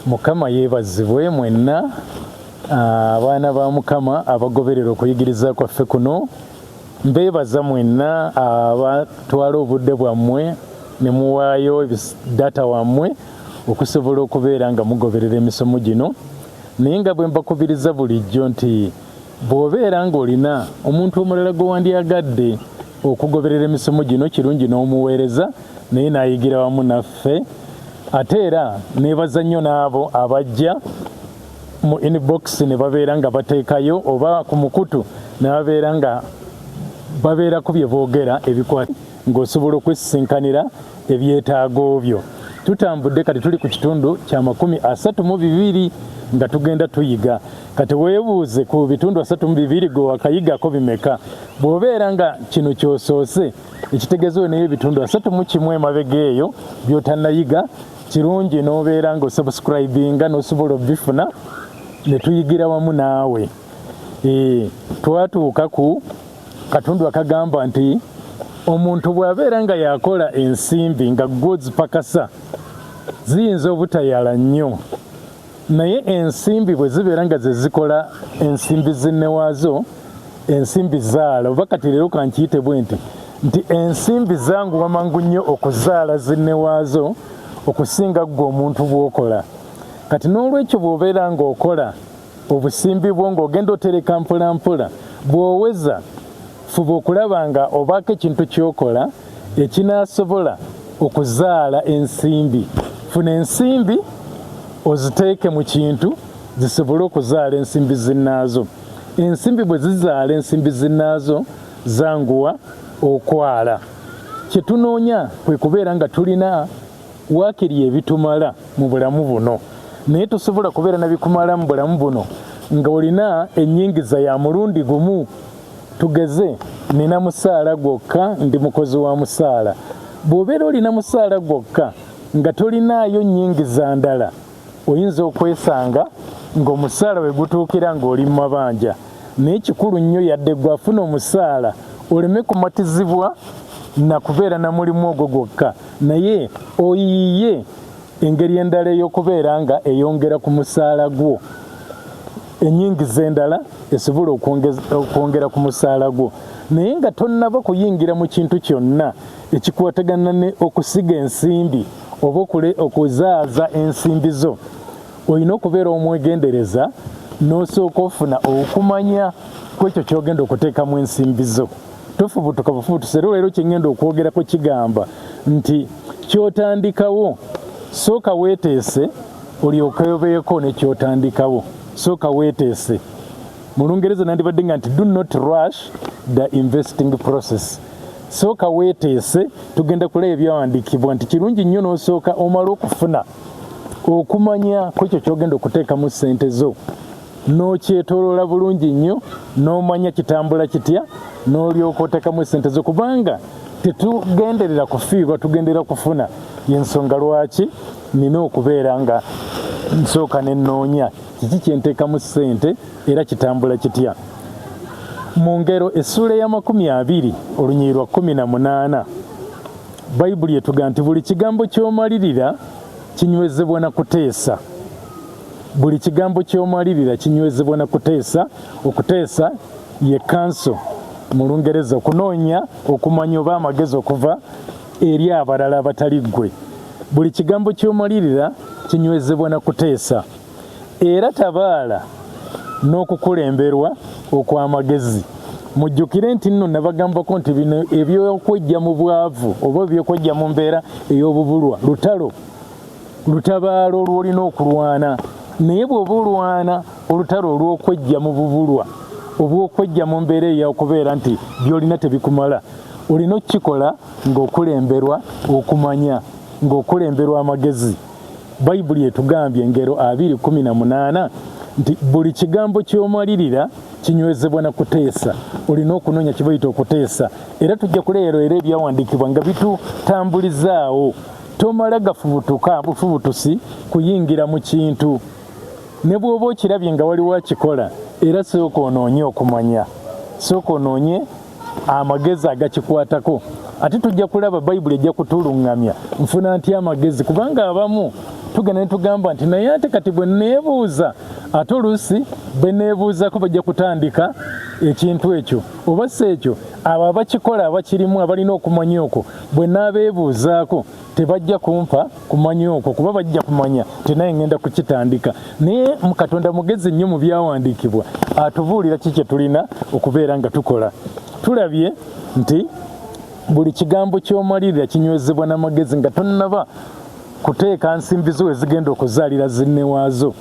Mukama yeebazibwe mwenna abaana ba Mukama abagoberera okuyigiriza kwaffe kuno. Mbeebaza mwenna abatwala obudde bwammwe ne muwaayo data wammwe okusobola okubeera nga mugoberera emisomo gino. Naye nga bwe mbakubiriza bulijjo nti bw'obeera ng'olina omuntu omulala gwe wandyagadde okugoberera emisomo gino, kirungi n'omuweereza naye n'ayigira wamu naffe. Ate era neebaza nnyo n'abo abajja mu inbox ne babeera nga bateekayo oba ku mukutu ne babeera nga babeera ku bye boogera ebikwata ng'osobola okwesisinkanira ebyetaago byo. Tutambudde kati tuli ku kitundu kya 32 nga tugenda tuyiga. Kati weebuuze ku bitundu 32 gwe wakayigako bimeka. Bw'obeera nga kino kyosoose ekitegezo naye ebitundu 31 emabega eyo by'otannayiga, kirungi n'obeera ng'osubscribinga n'osobola obifuna ne tuyigira wamu naawe. Twatuuka ku katundu akagamba nti omuntu bw'abeera nga yakola ensimbi nga gw'ozipakasa ziyinza obutayala nnyo, naye ensimbi bwe zibeera nga ze zikola ensimbi zinnewaazo, ensimbi zaala. Oba kati leero kankiyite bwe nti ensimbi zanguwa mangu nnyo okuzaala zinnewaazo okusinga ggwe omuntu bw'okola. Kati n'olwekyo bw'obeera ng'okola obusimbi bwo ng'ogenda otereka mpola mpola, bw'oweza fuba okulaba nga obaako ekintu ky'okola ekinaasobola okuzaala ensimbi. Funa ensimbi oziteeke mu kintu zisobole okuzaala ensimbi zinnaazo. Ensimbi bwe zizaala ensimbi zinnaazo zanguwa okwala. Kye tunoonya kwe kubeera nga tulina waakiri ebitumala mu bulamu buno, naye tosobola kubeera na bikumala mu bulamu buno nga olina ennyingiza ya mulundi gumu. Tugeze nina musaala gwokka, ndi mukozi wa musaala. Bw'obeera olina musaala gwokka nga tolinaayo nnyingiza ndala, oyinza okwesanga ng'omusaala we gutuukira ng'oli mu mabanja. Naye kikulu nnyo yadde gwafuna omusaala oleme kumatizibwa na kubeera na mulimu ogwo gwokka, naye oyiye engeri endala ey'okubeera nga eyongera ku musaala gwo, ennyingiza endala esobola okwongera ku musaala gwo. Naye nga tonnaba kuyingira mu kintu kyonna ekikwatagana ne okusiga ensimbi oba okuzaaza ensimbi zo, olina okubeera omwegendereza n'osooka ofuna okumanya ku ekyo ky'ogenda okuteekamu ensimbi zo. Tofubutuka bufubutuse. Leero kyengenda okwogerako kigamba nti ky'otandikawo sooka weeteese olyoke obeeko ne ky'otandikawo. Sooka weeteese. Mu Lungereza nandibadde nga nti do not rush the investing process. Sooka weeteese. Tugenda kulaba ebyawandiikibwa nti kirungi nnyo n'osooka omala okufuna okumanya ku ekyo ky'ogenda okuteekamu ssente zo, n'okyetoloola bulungi nnyo, n'omanya kitambula kitya, n'olyoka oteekamu ssente zo, kubanga tetugenderera kufiirwa, tugendera kufuna. Y'ensonga lwaki nina okubeera nga nsooka ne nnoonya kiki kye nteekamu ssente era kitambula kitya. Mu Ngero essuula ya 20 olunyiriri lwa 18 Bayibuli etugamba nti buli kigambo ky'omalirira kinywezebwa na kuteesa. Buli kigambo ky'omalirira kinywezebwa na kuteesa. Okuteesa ye kanso mu Lungereza, okunoonya, okumanya oba amagezi okuva eri abalala abatali ggwe. Buli kigambo ky'omalirira kinywezebwa na kuteesa. Era tabaala n'okukulemberwa okw'amagezi. Mujjukire nti nno nabagambako nti bino ebyokwejja mu bwavu oba ebyokwejja mu mbeera ey'obubulwa lutalo, lutabaalo lw'olina okulwana. Naye bw'oba olwana olutalo olw'okwejja mu bubulwa, obw'okwejja mu mbeera ey'okubeera nti by'olina tebikumala, olina okukikola ng'okulemberwa okumanya, ng'okulemberwa amagezi. Bayibuli etugambye Engero 2:18 nti buli kigambo ky'omalirira kinywezebwa na kuteesa. Olina okunoonya kye bayita okuteesa. Era tujja kuleero era ebyawandiikibwa nga bitutambulizaawo. Tomala gafubutuka bufubutusi kuyingira mu kintu. Ne bw'oba okirabye nga waliwo akikola, era sooka onoonye okumanya, sooka onoonye amagezi agakikwatako. Ate tujja kulaba Bayibuli ejja kutuluŋŋamya nfuna ntya amagezi, kubanga abamu tugenda ne tugamba nti naye ate kati bwe neebuuza ate oluusi bwe neebuuzako bajja kutandika ekintu ekyo oba si ekyo abo abakikola abakirimu abalina okumanya okwo bwe naabeebuuzaako tebajja kumpa kumanya okwo kuba bajja kumanya tenaye ngenda kukitandika. Naye Katonda mugezi nnyo mu byawandiikibwa atubuulira ki kye tulina okubeera nga tukola. Tulabye nti buli kigambo ky'omalirira kinywezebwa n'amagezi nga tonnaba kuteeka nsimbi zo ezigenda okuzaalira zinne waazo,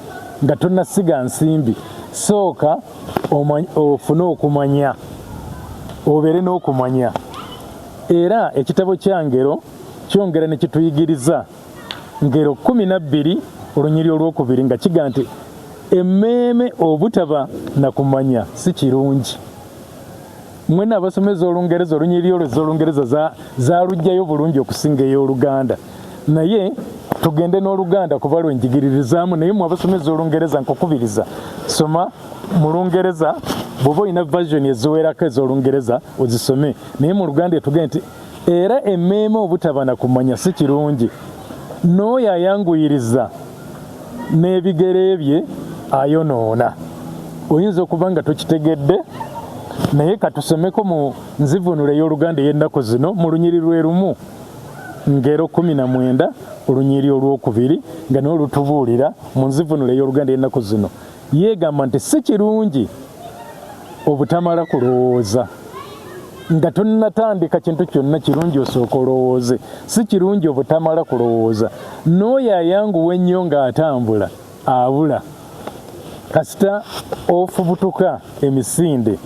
nga tonnasiga nsimbi. Sooka ofune okumanya, obeere n'okumanya. Era ekitabo kya Ngero kyongera ne kituyigiriza, Ngero 12 olunyiri olwokubiri nga kiga nti emmeeme obutaba na kumanya si kirungi. Mwena abasomeza Olungereza olunyiri olw'Olungereza zaalugjayo bulungi okusinga ey'Oluganda. Naye tugende n'Oluganda kuba lwenjigiririzaamu, naye mu abasomeza Olungereza nkukubiriza soma mu Lungereza bw'oba olina version eziwerako ez'Olungereza ozisome. Naye mu Luganda etugende nti era emmeeme obutaba na kumanya si kirungi, n'oyo ayanguyiriza n'ebigere bye ayonoona. Oyinza okuba nga tokitegedde, naye katusomeko mu nzivunula ey'Oluganda ey'ennaku zino mu lunyiri lwe lumu, Ngero 19 olunyiri olwokubiri nga n'olutubuulira mu nzivunula ey'Oluganda ey'ennaku zino. Yeegamba nti si kirungi obutamala kulowooza. Nga tonnatandika kintu kyonna kirungi osooka olowooze. Si kirungi obutamala kulowooza. N'oyo ayanguwa ennyo ng'atambula abula. Kasita ofubutuka emisinde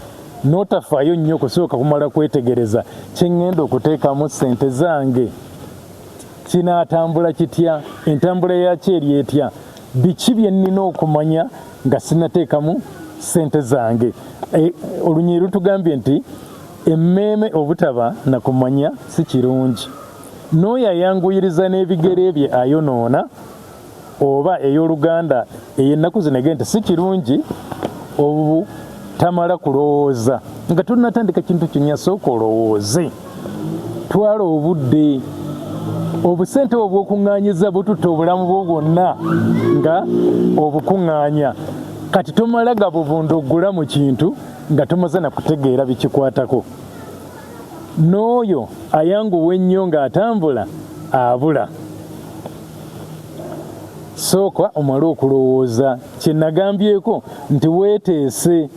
n'otafaayo nnyo okusooka kumala kwetegereza kye ŋŋenda okuteekamu ssente zange, kinaatambula kitya, entambula yakyo eri etya, biki bye nnina okumanya nga sinateekamu ssente zange. Olunyiri lutugambye nti emmeeme obutaba na kumanya si kirungi, n'oyo ayanguyiriza n'ebigere bye ayonoona. Oba ey'Oluganda ey'ennaku zino egenda nti si kirungi obutamala kulowooza. Nga tunnatandika kintu kyonna sooka olowooze. Twala obudde, obusente obw'okuŋŋaanyiza bututta obulamu bwo bwonna nga obukuŋŋaanya. Kati tomala gabuvundugula mu kintu nga tomaze na kutegeera bikikwatako. N'oyo ayanguwa ennyo ng'atambula abula. Sooka omale okulowooza. Kye nagambyeko nti weeteese,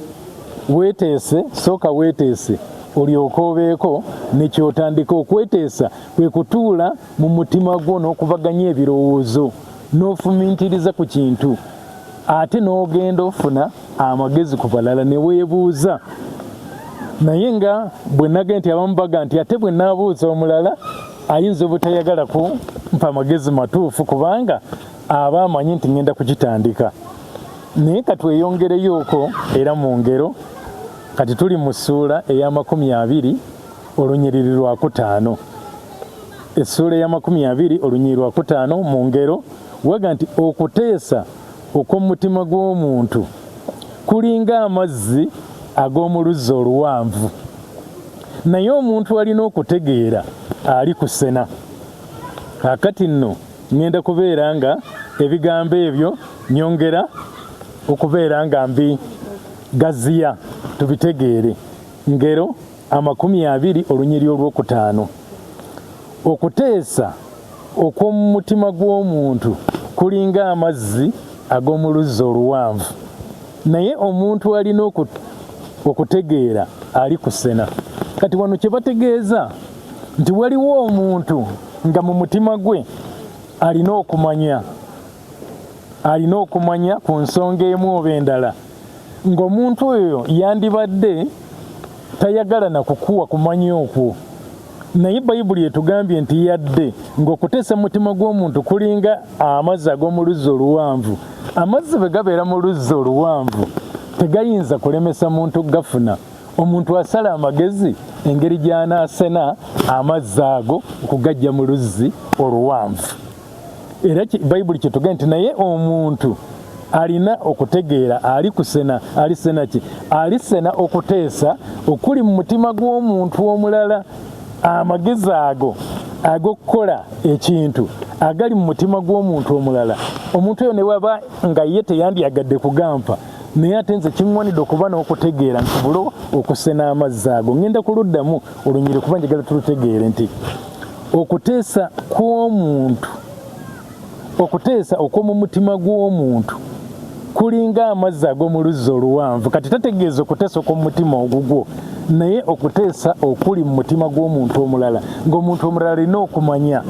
sooka weeteese olyoke obeeko ne kyotandika. Okweteesa kwe kutuula mu mutima gwo n'okubaganya ebirowoozo n'ofumintiriza ku kintu, ate n'ogenda ofuna amagezi ku balala ne weebuuza. Naye nga bwe nagenda nti abamu baga nti ate bwe naabuuza omulala ayinza obutayagala kumpa amagezi matuufu kubanga aba amanyi nti ngenda kukitandika. Naye katweyongereyooko era mu Ngero, kati tuli mu ssuula eya 20 olunyiriri lwa 5. Essuula eya 20 olunyiriri lwa 5 mu Ngero waga nti okuteesa okw'omutima gw'omuntu kulinga amazzi ag'omu luzzi oluwanvu, naye omuntu alina okutegeera ali kusena. Kaakati nno ngenda kubeera nga ebigambo ebyo nyongera okubeera nga mbigaziya tubitegeere. Ngero 20 olunyiri olw'okutaano. Okuteesa okw'omu mutima gw'omuntu kulinga amazzi ag'omu luzzi oluwanvu, naye omuntu alina okutegeera ali kusena. Kati wano kye bategeeza nti waliwo omuntu nga mu mutima gwe alina okumanya ku nsonga emu oba endala, ng'omuntu oyo yandibadde tayagala na kukuwa kumanya okwo. Naye Bayibuli etugambye nti yadde ng'okuteesa mutima gw'omuntu kulinga amazzi ag'omu luzzi oluwanvu. Amazzi bwe gabeera mu luzzi oluwanvu tegayinza kulemesa muntu gafuna. Omuntu asala amagezi engeri gy'anaasena amazzi ago okugajja mu luzzi oluwanvu. Era Bayibuli kyetugambye nti naye omuntu alina okutegeera ali kusena. Alisena ki? Alisena okuteesa okuli mu mutima gw'omuntu omulala. Amagezi ago ag'okukola ekintu agali mu mutima gw'omuntu omulala. Omuntu oyo ne waba nga ye teyandyagadde kugamba naye ate nze kiŋŋwanidde okuba n'okutegeera nsobole okusena amazzi ago. Ngenda kuluddamu olunyiri kuba njagala tulutegeere nti okuteesa kw'omuntu, okuteesa okw'omu mutima gw'omuntu kulinga amazzi ag'omu luzzi oluwanvu. Kati tategeeza okuteesa okw'omu mutima ogugwo, naye okuteesa okuli mu mutima gw'omuntu omulala, ng'omuntu omulala alina okumanya,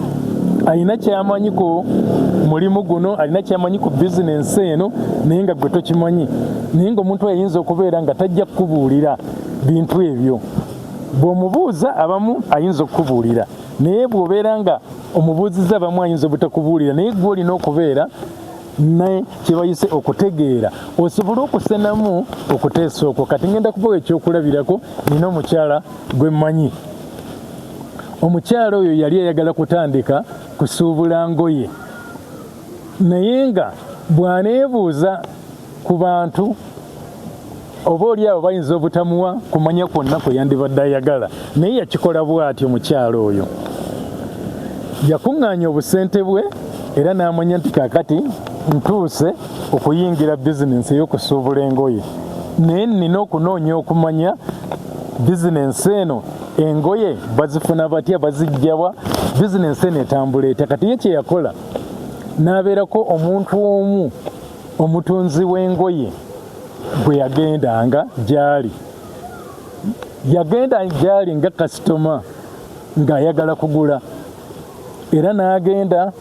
alina kyamanyi ku mulimu guno, alina kyamanyi ku bizinensi eno naye nga gwe tokimanyi. Naye ng'omuntu ayinza okubeera nga tajja kukubuulira bintu ebyo. Bw'omubuuza abamu ayinza okukubuulira, naye bw'obeera nga omubuuziza abamu ayinza obutakubuulira, naye gwe olina okubeera naye kyebayise okutegeera osobole okusenamu okuteesa okwo. Kati ngenda kubawa ekyokulabirako. Nina omukyala gwe mmanyi. Omukyala oyo yali ayagala kutandika kusuubula ngoye, naye nga bw'aneebuuza ku bantu oba oli abo bayinza obutamuwa kumanya kwonna kwe yandibadde ayagala, naye yakikola bw'atyo. Omukyala oyo yakuŋŋaanya obusente bwe era n'amanya nti kaakati ntuuse okuyingira bizinensi ey'okusuubula engoye, naye nina okunoonya okumanya bizinensi eno engoye bazifuna batya, bazijjawa, bizinensi eno etambula etya. Kati ye kye yakola n'abeerako omuntu omu omutunzi w'engoye bwe yagendanga gy'ali. Yagenda gy'ali nga kasitoma ng'ayagala kugula, era n'agenda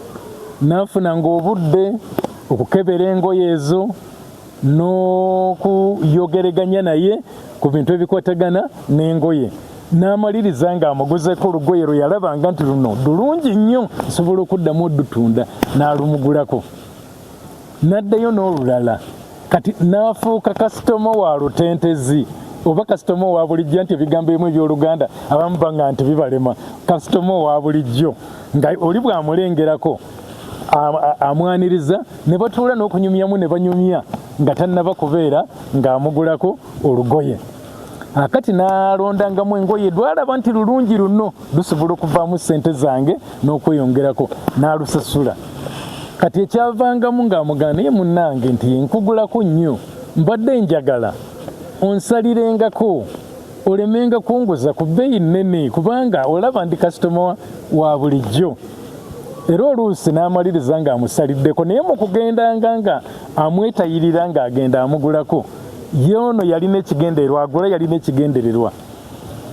n'afunanga obudde okukebera engoye ezo n'okuyogeraganya naye ku bintu ebikwatagana n'engoye. N'amaliriza ng'amuguzeko olugoye lwe yalabanga nti luno lulungi nnyo nsobola okuddamu oddutunda, n'alumugulako. N'addayo n'olulala. Kati n'afuuka kasitoma wa lutentezi oba kasitoma wa bulijjo, nti ebigambo ebimu eby'Oluganda abamu banga nti bibalema. Kasitoma wa bulijjo nga oli bw'amulengerako amwaniriza, ne batuula n'okunyumyamu ne banyumya nga tannaba kubeera ng'amugulako olugoye. Akati n'alondangamu engoye lwalaba nti lulungi luno lusobola okuvaamu ssente zange n'okweyongerako, n'alusasula. Kati ekyavangamu ng'amugana naye munnange nti nkugulako nnyo, mbadde njagala onsalirengako olemenga kunguza ku bbeeyi nnene kubanga olaba ndi kasitoma wa bulijjo. Era oluusi n'amaliriza ng'amusaliddeko, naye mu kugendanga nga amwetayirira ng'agenda amugulako, ye ono yalina ekigendererwa, agula yalina ekigendererwa.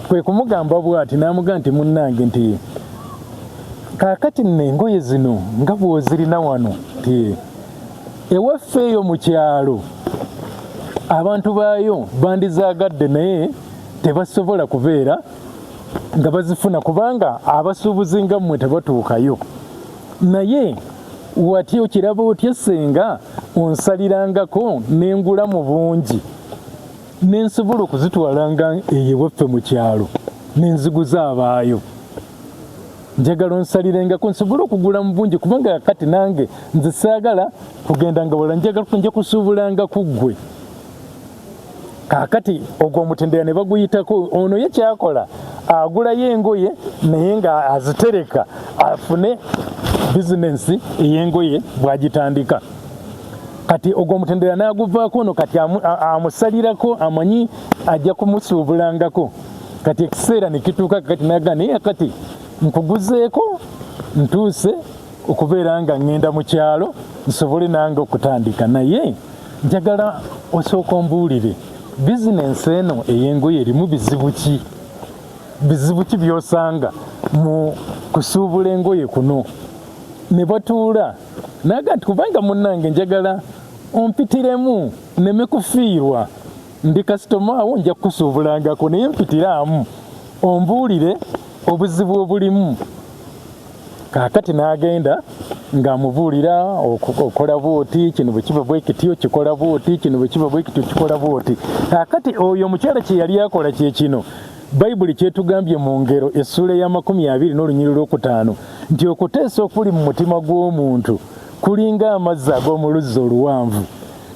Kwe kumugamba bw'ati, n'amugamba nti munnange nti kaakati nno engoye zino nga bw'ozirina wano nti ewaffe eyo mu kyalo abantu baayo bandizaagadde naye tebasobola kubeera nga bazifuna kubanga abasuubuzi nga mmwe tebatuukayo. Naye watya okiraba otya senga onsalirangako n'engula mu bungi n'ensobola okuzitwalanga eyo ewaffe mu kyalo n'enziguza abaayo. Njagala onsalirenga nsobole okugula mu bungi kubanga kati nange nze saagala kugenda nga wala, njagala nja kusuubulanga ku ggwe. Kaakati ogwo omutendera ne baguyitako. Ono ye kyakola agulayo engoye naye nga azitereka afune bizinensi ey'engoye bw'agitandika. Kati ogwo omutendera n'aguvaako ono kati amusalirako, amanyi ajja kumusuubulangako. Kati ekiseera ne kituuka kati n'agamba naye kati nkuguzeeko ntuuse okubeera nga ngenda mu kyalo nsobole nange okutandika, naye njagala osooka ombuulire bizinensi eno ey'engoye erimu bizibu ki? Bizibu ki by'osanga mu kusuubula engoye kuno? Ne batuula naga nti kubanga munnange njagala ompitiremu nneme kufiirwa, ndi kasitoma awo nja kukusuubulangako, naye mpitiraamu ombuulire obuzibu obulimu. Kaakati n'agenda ng'amubuulira okola bw'oti, kino bwe kiba bwe kiti okikola bw'oti, kino bwe kiba bwe kiti okikola bw'oti. Kaakati oyo omukyala kye yali akola kye kino. Bayibuli kyetugambye mu Ngero essuula ya 20 n'olunyiri lw'okutaano nti okuteesa okuli mu mutima gw'omuntu kulinga amazzi ag'omu luzzi oluwanvu,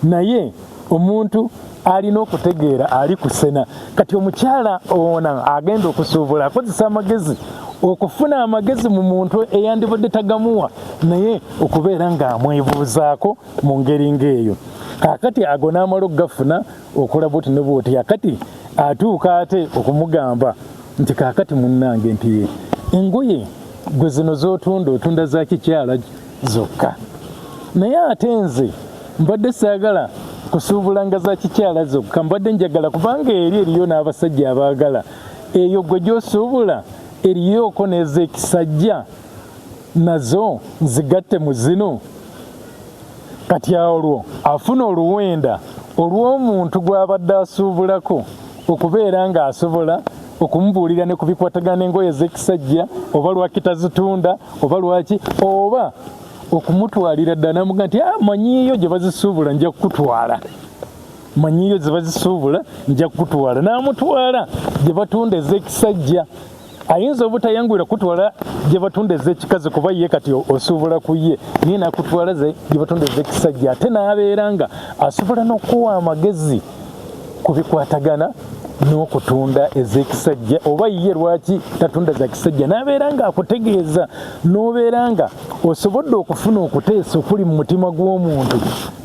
naye omuntu alina okutegeera ali kusena. Kati omukyala ona agenda okusuubula akozesa amagezi okufuna amagezi mu muntu eyandibadde tagamuwa naye okubeera ng'amwebuuzaako mu ngeri ng'eyo. Kaakati ago n'amala okugafuna okola bwoti ne bwoti, akati atuuka ate okumugamba nti kaakati munnange nti engoye gwe zino z'otunda otunda za kikyala zokka, naye ate nze mbadde saagala kusuubulanga za kikyala zokka, mbadde njagala kubanga eriyo n'abasajja abaagala eyo gwe gy'osuubula eriyoko n'ez'ekisajja nazo nzigatte mu zino. Kati olwo afuna oluwenda olw'omuntu gw'abadde asuubulako okubeera ng'asobola okumubuulira ne kubikwatagana n'engoye ez'ekisajja oba lwaki tazitunda oba lwaki, oba okumutwalira ddala namuga nti manyiiyo gye bazisuubula nja kukutwala, manyiiyo ze bazisuubula nja kukutwala, n'amutwala gye batunda ez'ekisajja. Ayinza obutayangwira kutwala gye batunda ez'ekikazi kuba ye kati osuubula ku ye, naye nakutwala gye batunda ez'ekisajja, ate n'abeera nga asobola n'okuwa amagezi ku bikwatagana n'okutunda ez'ekisajja oba ye lwaki tatunda za kisajja, n'abeera nga akutegeeza, n'obeera nga osobodde okufuna okuteesa okuli mu mutima gw'omuntu,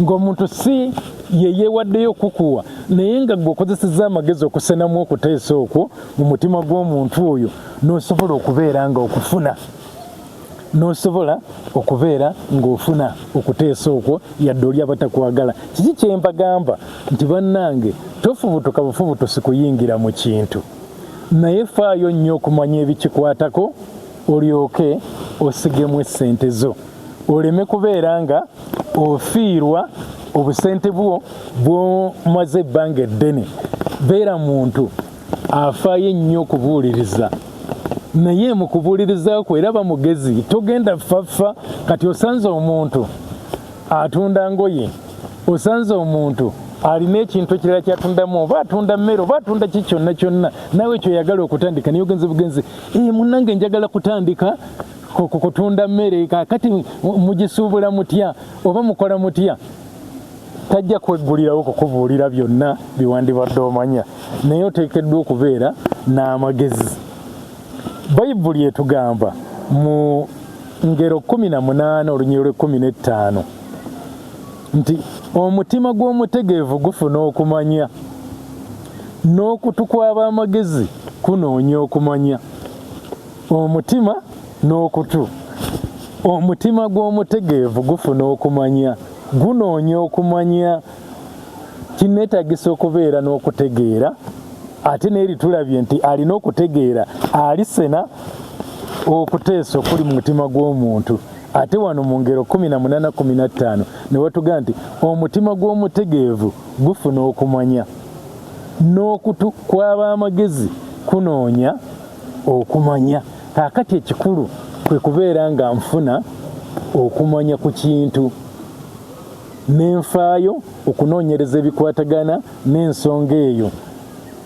ng'omuntu si ye yeewaddeyo okukuwa naye nga gwe okozesezza amagezi okusenamu okuteesa okwo mu mutima gw'omuntu oyo, n'osobola okubeera nga okufuna, n'osobola okubeera ng'ofuna okuteesa okwo yadde oli abatakwagala. Kiki kye mbagamba nti bannange, tofubutuka bufubutusi kuyingira mu kintu, naye faayo nnyo okumanya ebikikwatako olyoke osigemu essente zo, oleme kubeera nga ofiirwa obusente bwo bw'omaze ebbanga eddene. Beera muntu afaayo ennyo okubuuliriza, naye mu kubuuliriza kwe eraba mugezi, togenda ffaffa. Kati osanze omuntu atunda ngoye, osanze omuntu alina ekintu ekirala kyatundamu, oba atunda mmere oba atunda ki kyonna kyonna, naawe ekyo oyagala okutandika naye ogenze bugenzi, munnange njagala kutandika kutunda mmere, kaakati mugisuubula mutya oba mukola mutya? Tajja kweggulirawo kukubuulira byonna biwandibadde omanya, naye oteekeddwa okubeera n'amagezi. Bayibuli etugamba mu Ngero 18 olunyiriri 15 nti omutima gw'omutegeevu gufuna okumanya, n'okutu kw'ab'amagezi kunoonya okumanya. Omutima n'okutu, omutima gw'omutegeevu gufuna okumanya, gunoonya okumanya. Kineetagisa okubeera n'okutegeera, ate n'eri tulabye nti alina okutegeera alisena okuteesa okuli mu mutima gw'omuntu. Ate wano mu Ngero 18:15 ne watugamba nti omutima gw'omutegeevu gufuna okumanya, n'okutu kw'ab'amagezi kunoonya okumanya. Kaakati ekikulu kwe kubeera nga nfuna okumanya ku kintu, n'enfaayo okunoonyereza ebikwatagana n'ensonga eyo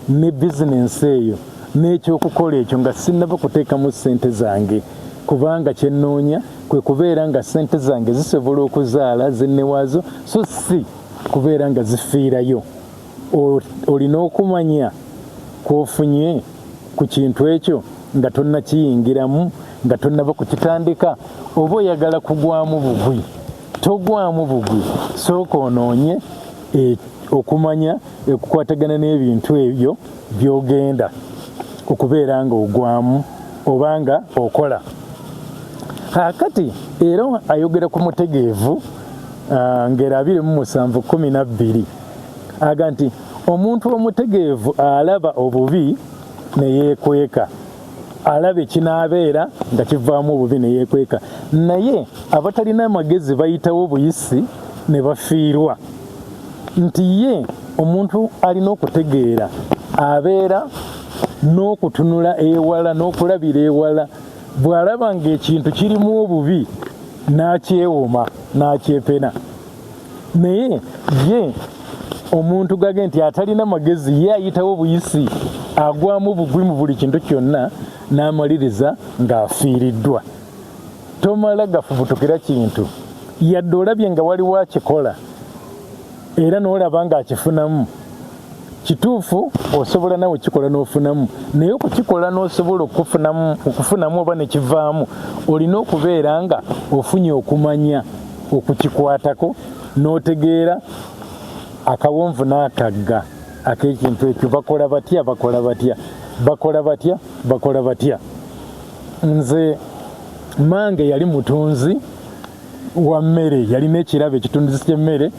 ne bizinensi eyo n'ekyokukola ekyo nga sinnaba kuteekamu ssente zange, kubanga kyennoonya kwe kubeera nga ssente zange zisobola okuzaala zinnewazo, so si kubeera nga zifiirayo. Olina okumanya kw'ofunye ku kintu ekyo nga tonnakiyingiramu, nga tonnaba kukitandika, oba oyagala kugwamu bugwi. Togwamu bugwi, sooka onoonye okumanya okukwatagana n'ebintu ebyo by'ogenda okubeera nga ogwamu oba nga okola. Kaakati era ayogera ku mutegeevu, Ngero 27:12 aga nti omuntu omutegeevu alaba obubi ne yeekweka, alaba ekinaabeera nga kivaamu obubi ne yeekweka, naye abatalina amagezi bayitawo buyisi ne bafiirwa. Nti ye omuntu alina okutegeera abeera n'okutunula ewala n'okulabira ewala, bw'alaba ng'ekintu kirimu obubi n'akyewoma n'akyepena. Naye ye omuntu gage nti atalina magezi, ye ayitawo buyisi, agwamu bugwi mu buli kintu kyonna n'amaliriza ng'afiiriddwa. Tomala gafubutukira kintu yadde olabye nga waliwo akikola era n'olaba ng'akifunamu, kituufu osobola nawe kikola n'ofunamu naye okukikola n'osobola okufunamu oba ne kivaamu olina okubeera nga ofunye okumanya okukikwatako n'otegeera akawonvu n'akagga ak'ekintu ekyo bakola batya. Nze mange yali mutunzi wa mmere, yalina ekirabo ekitunduzi ky'emmere.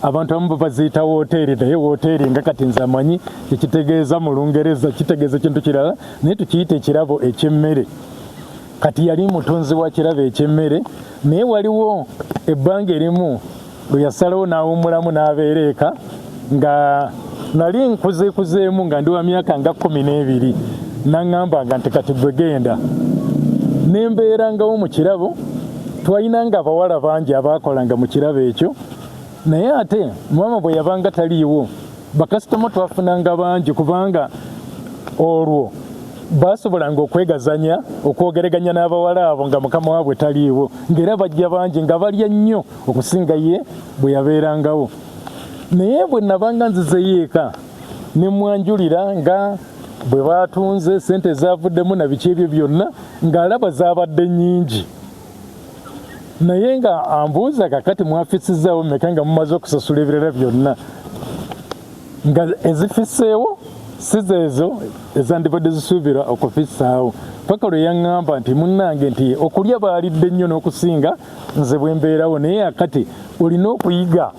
Abantu abamu baziyita woteeri, naye woteeri nga kati nze amanyi ekitegeeza mu Lungereza, kitegeeza kintu kirala, naye tukiyita ekirabo eky'emmere. Kati yali mutunzi wa kirabo eky'emmere, naye waliwo ebbanga erimu bwe yasalawo n'awummulamu n'abeera eka, nga nali nkuzeekuzeemu nga ndi wa myaka nga 12, n'aŋŋamba nga nti kati gwe genda. Ne mbeerangawo mu kirabo, twalinanga abawala bangi abaakolanga mu kirabo ekyo, naye ate maama bwe yabanga taliiwo bakasitoma twafunanga bangi kubanga olwo baasobolanga okwegazanya okwogeraganya n'abawala abo nga mukama waabwe taliiwo, ng'era bajja bangi nga balya nnyo okusinga ye bwe yabeerangawo. Naye bwe nabanga nzizeyo eka ne mwanjulira nga bwe baatunze sente ezaavuddemu na biki ebyo byonna ng'alaba zaabadde nnyingi, naye nga ambuuza kakati mwafisizaawo mmeka nga mumaze okusasula ebirala byonna, nga ezifisseewo si zeezo ezandibadde zisuubirwa okufissaawo. Paka lwe yaŋŋamba nti munnange nti okulya baalidde nnyo n'okusinga nze bwe mbeerawo, naye akati olina okuyiga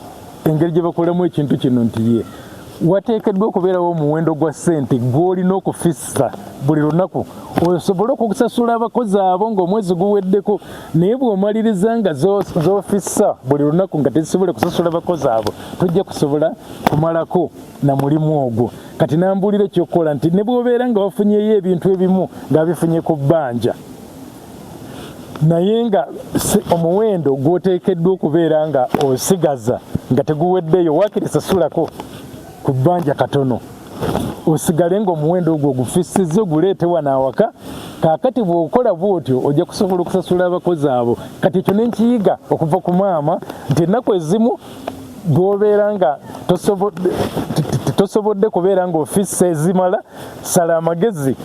engeri gye bakolamu ekintu kino nti ye wateekeddwa okubeerawo omuwendo gwa ssente gw'olina okufissa buli lunaku osobole okusasula abakozi abo ng'omwezi guweddeko, naye bw'omaliriza nga z'ofissa buli lunaku nga tezisobola kusasula abakozi abo tojja kusobola kumalako na mulimu ogwo. Kati nambuulira ekyokukola nti ne bw'obeera nga wafunyeyo ebintu ebimu ng'abifunye ku bbanja, naye nga omuwendo gw'oteekeddwa okubeera nga osigaza nga teguweddeyo waakiri sasulako ku bbanja katono, osigale ng'omuwendo ogwo gufissizza oguleete wano awaka. Kaakati bw'okola bw'otyo ojja kusobola okusasula abakozi abo. Kati ekyo nenkiyiga okuva ku maama nti ennaku ezimu bw'obeera nga tosobodde kubeera ng'ofissa ezimala, sala amagezi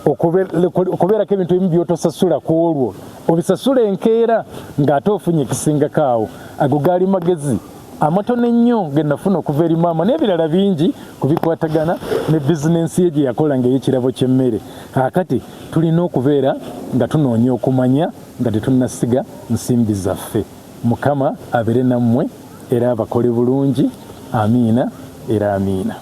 okubeerako ebintu ebimu by'otosasula ku olwo, obisasula enkeera ng'ate ofunye ekisingako awo. Ago gaali magezi amatono ennyo ge nafuna okuva eri maama, n'ebirala bingi kubikwatagana ne bizinensi ye gye yakola ng'ey'ekirabo ky'emmere. Kaakati tulina okubeera nga tunoonya okumanya nga tetunnasiga nsimbi zaffe. Mukama abeere nammwe era abakole bulungi. Amiina era amiina.